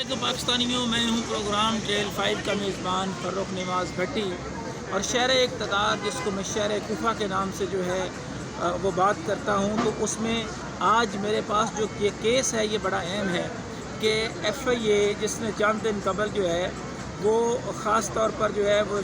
علیکم پاکستانیوں، میں ہوں پروگرام ٹریل 5 کا میزبان فرخ نواز بھٹی، اور شہر اقتدار جس کو میں شہر کوفہ کے نام سے جو ہے وہ بات کرتا ہوں، تو اس میں آج میرے پاس جو یہ کیس ہے یہ بڑا اہم ہے کہ ایف آئی اے جس نے چند دن قبل جو ہے وہ خاص طور پر جو ہے وہ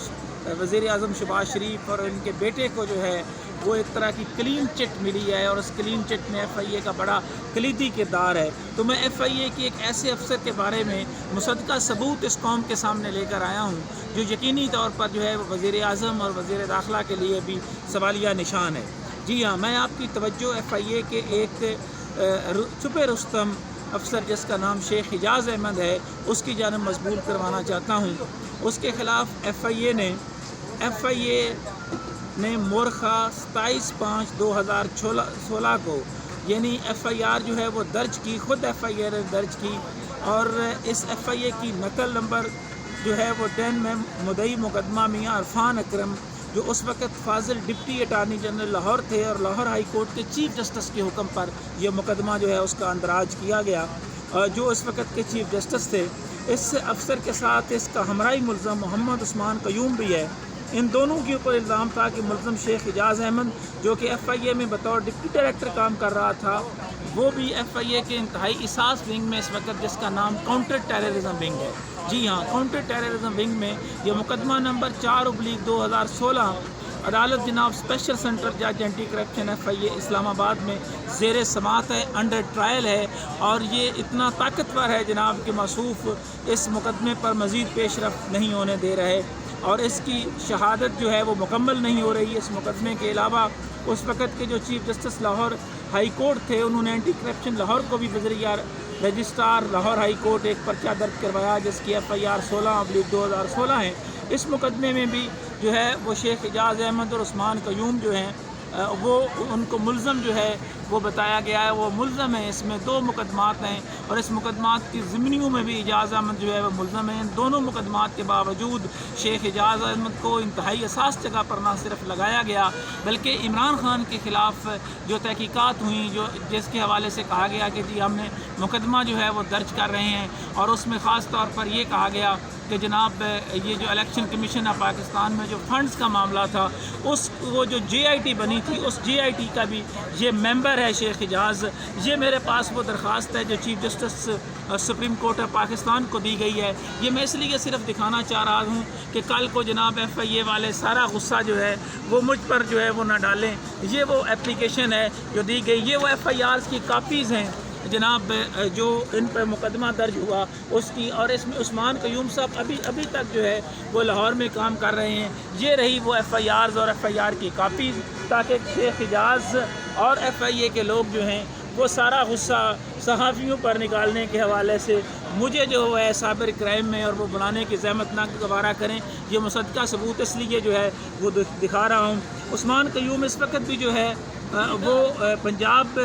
وزیر اعظم شہباز شریف اور ان کے بیٹے کو جو ہے وہ ایک طرح کی کلین چٹ ملی ہے، اور اس کلین چٹ میں ایف آئی اے کا بڑا کلیدی کردار ہے۔ تو میں ایف آئی اے کی ایک ایسے افسر کے بارے میں مصدقہ ثبوت اس قوم کے سامنے لے کر آیا ہوں جو یقینی طور پر جو ہے وہ وزیر اعظم اور وزیر داخلہ کے لیے بھی سوالیہ نشان ہے۔ جی ہاں، میں آپ کی توجہ ایف آئی اے کے ایک چھپے رستم افسر جس کا نام شیخ حجاز احمد ہے اس کی جانب مضبوط کروانا چاہتا ہوں۔ اس کے خلاف ایف آئی اے نے مورخہ 27/5/2016 کو یعنی ایف آئی آر جو ہے وہ درج کی، خود ایف آئی اے نے درج کی، اور اس ایف آئی اے کی نقل نمبر جو ہے وہ 10 میں مدعی مقدمہ میاں عرفان اکرم جو اس وقت فاضل ڈپٹی اٹارنی جنرل لاہور تھے اور لاہور ہائی کورٹ کے چیف جسٹس کے حکم پر یہ مقدمہ جو ہے اس کا اندراج کیا گیا، جو اس وقت کے چیف جسٹس تھے۔ اس افسر کے ساتھ اس کا ہمراہی ملزم محمد عثمان قیوم بھی ہے۔ ان دونوں کے اوپر الزام تھا کہ ملزم شیخ حجاز احمد جو کہ ایف آئی اے میں بطور ڈپٹی ڈائریکٹر کام کر رہا تھا، وہ بھی ایف آئی اے کے انتہائی حساس ونگ میں اس وقت جس کا نام کاؤنٹر ٹیررزم ونگ ہے، جی ہاں، کاؤنٹر ٹیررزم ونگ میں یہ مقدمہ نمبر 4/2016 عدالت جناب اسپیشل سینٹرل جج اینٹی کرپشن ایف آئی اے اسلام آباد میں زیر سماعت ہے، انڈر ٹرائل ہے، اور یہ اتنا طاقتور ہے جناب کہ موصوف اس مقدمے پر مزید پیش رفت نہیں ہونے دے رہے، اور اس کی شہادت جو ہے وہ مکمل نہیں ہو رہی۔ اس مقدمے کے علاوہ اس وقت کے جو chief justice Lahore high court تھے انہوں نے اینٹی کرپشن لاہور کو بھی بذریعہ رجسٹرار لاہور ہائی کورٹ ایک پرچہ درج کروایا جس کی ایف آئی آر 16/2016 ہے۔ اس مقدمے میں بھی جو ہے وہ شیخ حجاز احمد اور عثمان قیوم جو ہیں وہ ان کو ملزم جو ہے وہ بتایا گیا ہے، وہ ملزم ہیں۔ اس میں 2 مقدمات ہیں، اور اس مقدمات کی ضمنیوں میں بھی حجاز احمد جو ہے وہ ملزم ہیں۔ ان دونوں مقدمات کے باوجود شیخ حجاز احمد کو انتہائی حساس جگہ پر نہ صرف لگایا گیا بلکہ عمران خان کے خلاف جو تحقیقات ہوئیں جس کے حوالے سے کہا گیا کہ جی ہم نے مقدمہ جو ہے وہ درج کر رہے ہیں، اور اس میں خاص طور پر یہ کہا گیا کہ جناب یہ جو الیکشن کمیشن آف پاکستان میں جو فنڈز کا معاملہ تھا وہ جو جے آئی ٹی بنی تھی اس جے آئی ٹی کا بھی یہ ممبر ہے شیخ حجاز۔ یہ میرے پاس وہ درخواست ہے جو chief justice supreme court of Pakistan کو دی گئی ہے۔ یہ میں اس لیے صرف دکھانا چاہ رہا ہوں کہ کل کو جناب ایف آئی اے والے سارا غصہ جو ہے وہ مجھ پر جو ہے وہ نہ ڈالیں۔ یہ وہ اپلیکیشن ہے جو دی گئی، یہ وہ ایف آئی آرز کی کاپیز ہیں جناب جو ان پر مقدمہ درج ہوا اس کی، اور اس میں عثمان قیوم صاحب ابھی تک جو ہے وہ لاہور میں کام کر رہے ہیں۔ یہ رہی وہ ایف آئی آرز اور ایف آئی آر کی کاپیز، تاکہ شیخ حجاز اور ایف آئی اے کے لوگ جو ہیں وہ سارا غصہ صحافیوں پر نکالنے کے حوالے سے مجھے جو ہے سائبر کرائم میں اور وہ بنانے کی زحمت نہ گوارا کریں۔ یہ مصدقہ ثبوت اس لیے جو ہے وہ دکھا رہا ہوں۔ عثمان قیوم اس وقت بھی جو ہے وہ پنجاب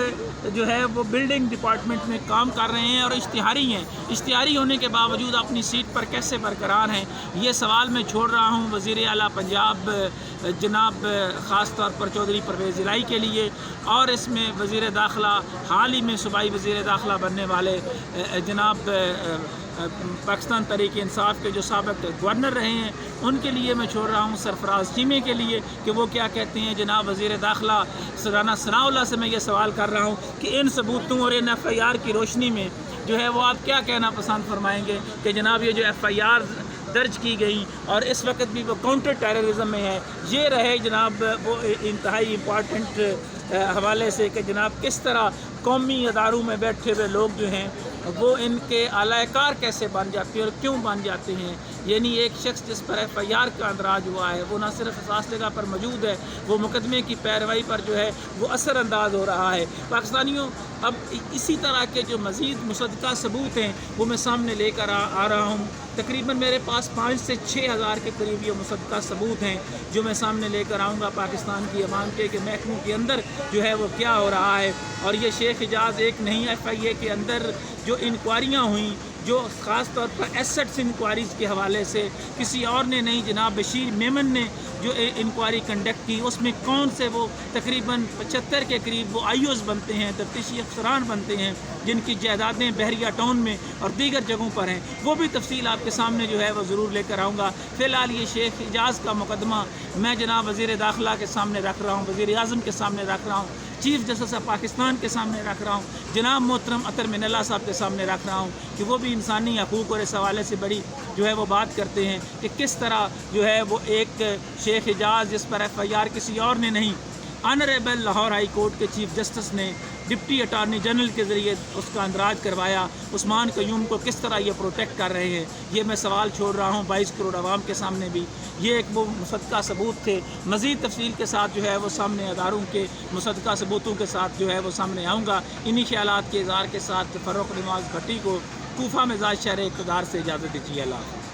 جو ہے وہ بلڈنگ ڈپارٹمنٹ میں کام کر رہے ہیں اور اشتہاری ہیں۔ اشتہاری ہونے کے باوجود اپنی سیٹ پر کیسے برقرار ہیں، یہ سوال میں چھوڑ رہا ہوں وزیر اعلیٰ پنجاب جناب خاص طور پر چودھری پرویز الہی کے لیے، اور اس میں وزیر داخلہ حال ہی میں صوبائی وزیر داخلہ بننے والے جناب پاکستان تحریک انصاف کے جو سابق گورنر رہے ہیں ان کے لیے میں چھوڑ رہا ہوں، سرفراز چیمے کے لیے کہ وہ کیا کہتے ہیں۔ جناب وزیر داخلہ رانا ثناء اللہ سے میں یہ سوال کر رہا ہوں کہ ان ثبوتوں اور ان ایف آئی آر کی روشنی میں جو ہے وہ آپ کیا کہنا پسند فرمائیں گے کہ جناب یہ جو ایف آئی آر درج کی گئی اور اس وقت بھی وہ کاؤنٹر ٹیررزم میں ہے، یہ رہے جناب وہ انتہائی امپارٹنٹ حوالے سے کہ جناب کس طرح قومی اداروں میں بیٹھے ہوئے لوگ جو ہیں وہ ان کے اعلی کار کیسے بن جاتے ہیں اور کیوں بن جاتے ہیں۔ یعنی ایک شخص جس پر ایف آئی آر کا اندراج ہوا ہے وہ نہ صرف حساس جگہ پر موجود ہے، وہ مقدمے کی پیروائی پر جو ہے وہ اثر انداز ہو رہا ہے۔ پاکستانیوں، اب اسی طرح کے جو مزید مصدقہ ثبوت ہیں وہ میں سامنے لے کر آ رہا ہوں۔ تقریباً میرے پاس 5 سے 6 ہزار کے قریب یہ مصدقہ ثبوت ہیں جو میں سامنے لے کر آؤں گا پاکستان کی عوام کے کہ محکموں کے اندر جو ہے وہ کیا ہو رہا ہے۔ اور یہ شیخ حجاز ایک نہیں، ایف آئی اے کے اندر جو انکوائریاں ہوئیں جو خاص طور پر ایسٹس انکوائریز کے حوالے سے کسی اور نے نہیں، جناب بشیر میمن نے جو انکوائری کنڈکٹ کی اس میں کون سے وہ تقریباً 75 کے قریب وہ آئی اوز بنتے ہیں، تفتیشی افسران بنتے ہیں جن کی جائیدادیں بحریہ ٹاؤن میں اور دیگر جگہوں پر ہیں، وہ بھی تفصیل آپ کے سامنے جو ہے وہ ضرور لے کر آؤں گا۔ فی الحال یہ شیخ اعجاز کا مقدمہ میں جناب وزیر داخلہ کے سامنے رکھ رہا ہوں، وزیر اعظم کے سامنے رکھ رہا ہوں، چیف جسٹس آف پاکستان کے سامنے رکھ رہا ہوں، جناب محترم اطہر من اللہ صاحب کے سامنے رکھ رہا ہوں کہ وہ بھی انسانی حقوق اور اس حوالے سے بڑی جو ہے وہ بات کرتے ہیں کہ کس طرح جو ہے وہ ایک شیخ اعجاز جس پر ایف آئی آر کسی اور نے نہیں، آنریبل لاہور ہائی کورٹ کے چیف جسٹس نے ڈپٹی اٹارنی جنرل کے ذریعے اس کا اندراج کروایا، عثمان قیوم کو کس طرح یہ پروٹیکٹ کر رہے ہیں، یہ میں سوال چھوڑ رہا ہوں 22 کروڑ عوام کے سامنے بھی۔ یہ ایک وہ مصدقہ ثبوت تھے، مزید تفصیل کے ساتھ جو ہے وہ سامنے اداروں کے مصدقہ ثبوتوں کے ساتھ جو ہے وہ سامنے آؤں گا۔ انہی خیالات کے اظہار کے ساتھ فرخ نواز بھٹی کو کوفہ مزاج شہر اقتدار سے اجازت دیجیے۔ اللہ حافظ۔